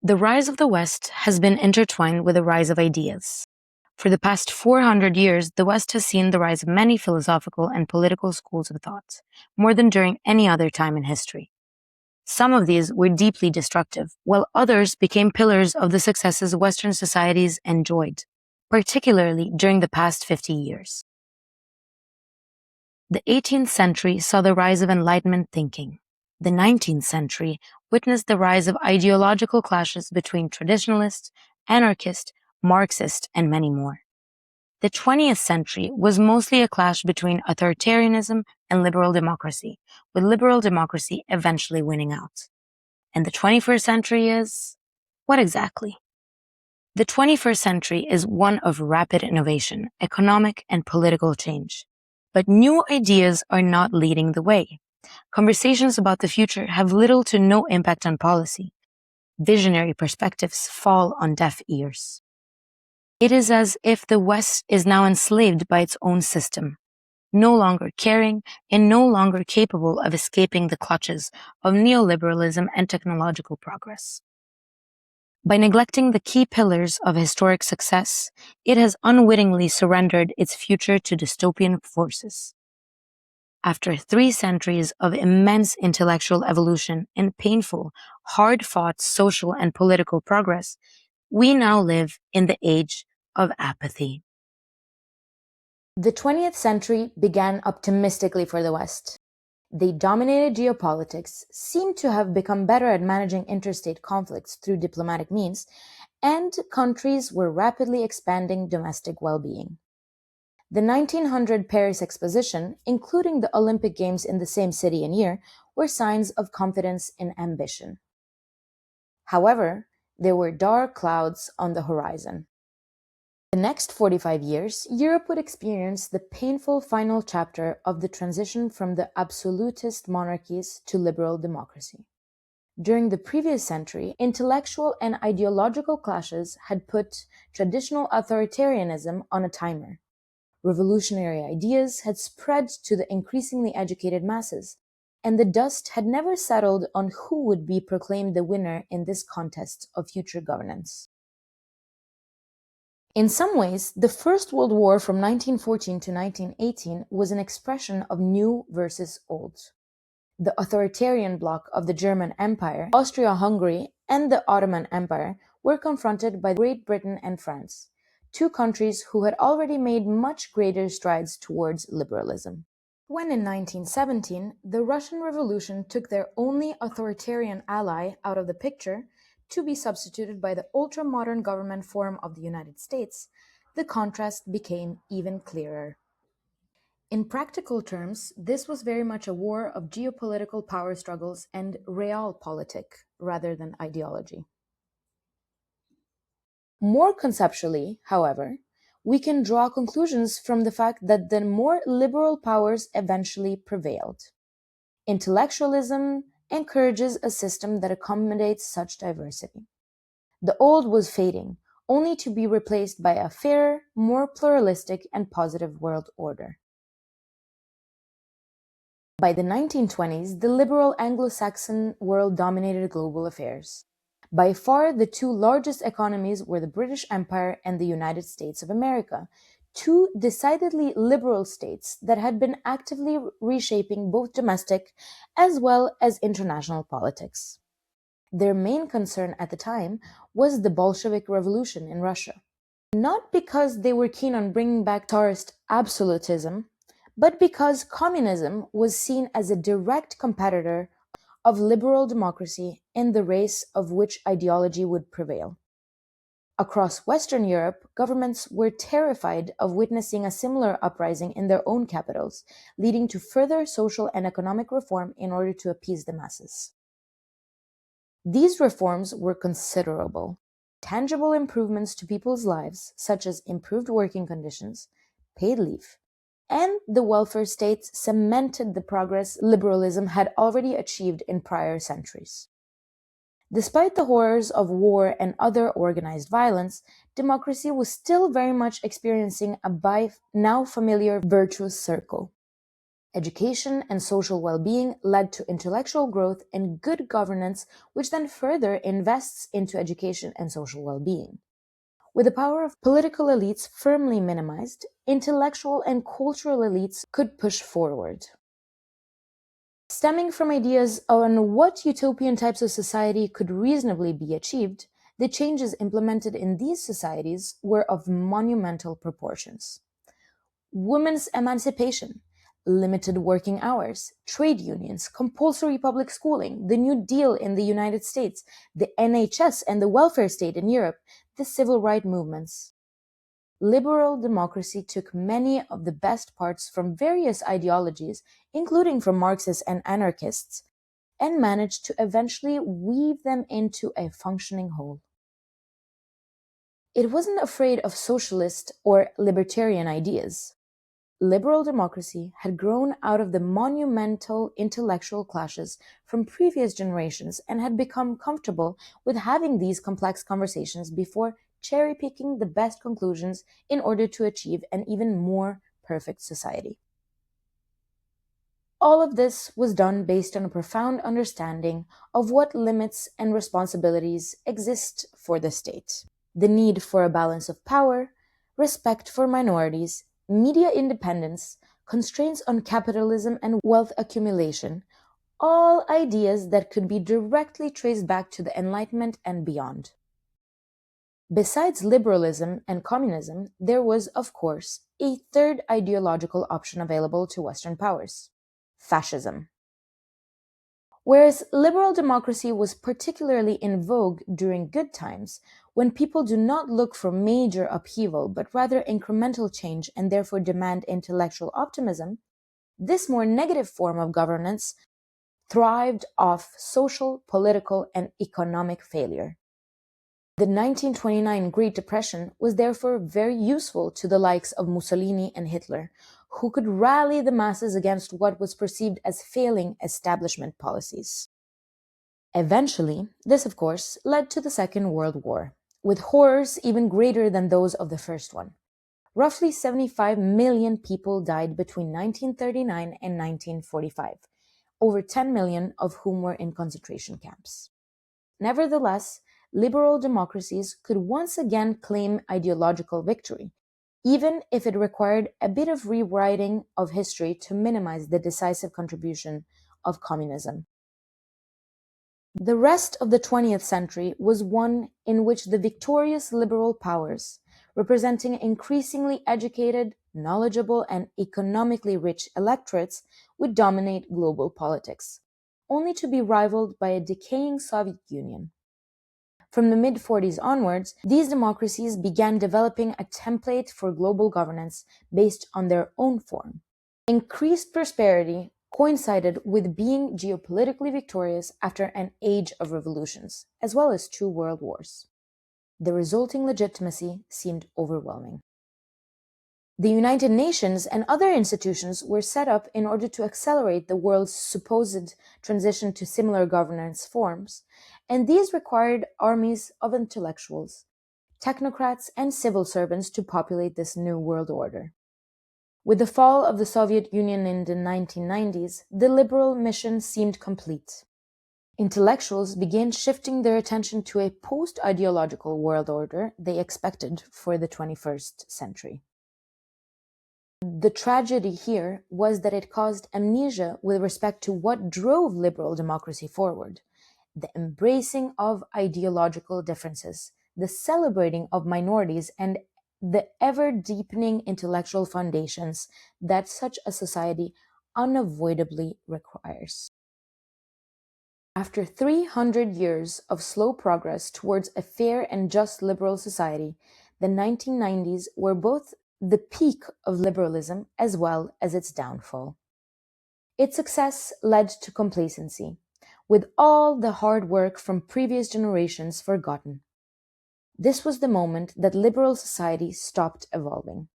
The rise of the West has been intertwined with the rise of ideas. For the past 400 years, the West has seen the rise of many philosophical and political schools of thought, more than during any other time in history. Some of these were deeply destructive, while others became pillars of the successes Western societies enjoyed, particularly during the past 50 years. The 18th century saw the rise of Enlightenment thinking. The 19th century witnessed the rise of ideological clashes between traditionalists, anarchists, Marxists, and many more. The 20th century was mostly a clash between authoritarianism and liberal democracy, with liberal democracy eventually winning out. And the 21st century is what exactly? The 21st century is one of rapid innovation, economic and political change. But new ideas are not leading the way. Conversations about the future have little to no impact on policy. Visionary perspectives fall on deaf ears. It is as if the West is now enslaved by its own system, no longer caring and no longer capable of escaping the clutches of neoliberalism and technological progress. By neglecting the key pillars of historic success, it has unwittingly surrendered its future to dystopian forces. After 3 centuries of immense intellectual evolution and painful, hard-fought social and political progress, we now live in the age of apathy. The 20th century began optimistically for the West. They dominated geopolitics, seemed to have become better at managing interstate conflicts through diplomatic means, and countries were rapidly expanding domestic well-being. The 1900 Paris Exposition, including the Olympic Games in the same city and year, were signs of confidence and ambition. However, there were dark clouds on the horizon. The next 45 years, Europe would experience the painful final chapter of the transition from the absolutist monarchies to liberal democracy. During the previous century, intellectual and ideological clashes had put traditional authoritarianism on a timer. Revolutionary ideas had spread to the increasingly educated masses, and the dust had never settled on who would be proclaimed the winner in this contest of future governance. In some ways, the First World War from 1914 to 1918 was an expression of new versus old. The authoritarian bloc of the German Empire, Austria-Hungary, and the Ottoman Empire were confronted by Great Britain and France, two countries who had already made much greater strides towards liberalism. When in 1917, the Russian Revolution took their only authoritarian ally out of the picture, to be substituted by the ultra-modern government form of the United States, the contrast became even clearer. In practical terms, this was very much a war of geopolitical power struggles and realpolitik rather than ideology. More conceptually, however, we can draw conclusions from the fact that the more liberal powers eventually prevailed. Intellectualism encourages a system that accommodates such diversity. The old was fading, only to be replaced by a fairer, more pluralistic and positive world order. By the 1920s, the liberal Anglo-Saxon world dominated global affairs. By far, the two largest economies were the British Empire and the United States of America, two decidedly liberal states that had been actively reshaping both domestic as well as international politics. Their main concern at the time was the Bolshevik Revolution in Russia. Not because they were keen on bringing back Tsarist absolutism, but because communism was seen as a direct competitor of liberal democracy in the race of which ideology would prevail. Across Western Europe, governments were terrified of witnessing a similar uprising in their own capitals, leading to further social and economic reform in order to appease the masses. These reforms were considerable. Tangible improvements to people's lives, such as improved working conditions, paid leave, and the welfare state cemented the progress liberalism had already achieved in prior centuries. Despite the horrors of war and other organized violence, democracy was still very much experiencing a now familiar virtuous circle. Education and social well-being led to intellectual growth and good governance, which then further invests into education and social well-being. With the power of political elites firmly minimized, intellectual and cultural elites could push forward. Stemming from ideas on what utopian types of society could reasonably be achieved, the changes implemented in these societies were of monumental proportions. Women's emancipation, limited working hours, trade unions, compulsory public schooling, the New Deal in the United States, the NHS and the welfare state in Europe, the civil rights movements. Liberal democracy took many of the best parts from various ideologies, including from Marxists and anarchists, and managed to eventually weave them into a functioning whole. It wasn't afraid of socialist or libertarian ideas. Liberal democracy had grown out of the monumental intellectual clashes from previous generations and had become comfortable with having these complex conversations before cherry-picking the best conclusions in order to achieve an even more perfect society. All of this was done based on a profound understanding of what limits and responsibilities exist for the state. The need for a balance of power, respect for minorities, media independence, constraints on capitalism and wealth accumulation, all ideas that could be directly traced back to the Enlightenment and beyond. Besides liberalism and communism, there was, of course, a third ideological option available to Western powers: fascism. Whereas liberal democracy was particularly in vogue during good times, when people do not look for major upheaval but rather incremental change and therefore demand intellectual optimism, this more negative form of governance thrived off social, political, and economic failure. The 1929 Great Depression was therefore very useful to the likes of Mussolini and Hitler, who could rally the masses against what was perceived as failing establishment policies. Eventually, this of course led to the Second World War, with horrors even greater than those of the first one. Roughly 75 million people died between 1939 and 1945, over 10 million of whom were in concentration camps. Nevertheless, liberal democracies could once again claim ideological victory, even if it required a bit of rewriting of history to minimize the decisive contribution of communism. The rest of the 20th century was one in which the victorious liberal powers, representing increasingly educated, knowledgeable, and economically rich electorates, would dominate global politics, only to be rivaled by a decaying Soviet Union. From the mid-40s onwards, these democracies began developing a template for global governance based on their own form. Increased prosperity coincided with being geopolitically victorious after an age of revolutions, as well as 2 world wars. The resulting legitimacy seemed overwhelming. The United Nations and other institutions were set up in order to accelerate the world's supposed transition to similar governance forms, and these required armies of intellectuals, technocrats, and civil servants to populate this new world order. With the fall of the Soviet Union in the 1990s, the liberal mission seemed complete. Intellectuals began shifting their attention to a post-ideological world order they expected for the 21st century. The tragedy here was that it caused amnesia with respect to what drove liberal democracy forward: the embracing of ideological differences, the celebrating of minorities, and the ever-deepening intellectual foundations that such a society unavoidably requires. After 300 years of slow progress towards a fair and just liberal society, the 1990s were both the peak of liberalism as well as its downfall. Its success led to complacency, with all the hard work from previous generations forgotten. This was the moment that liberal society stopped evolving,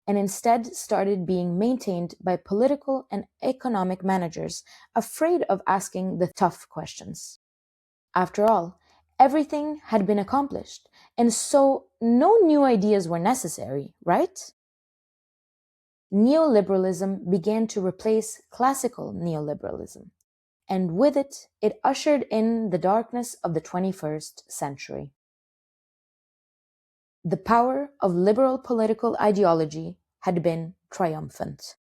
and instead started being maintained by political and economic managers afraid of asking the tough questions. After all, everything had been accomplished, and so no new ideas were necessary, right? neoliberalism began to replace classical neoliberalism, and with it, it ushered in the darkness of the 21st century. The power of liberal political ideology had been triumphant.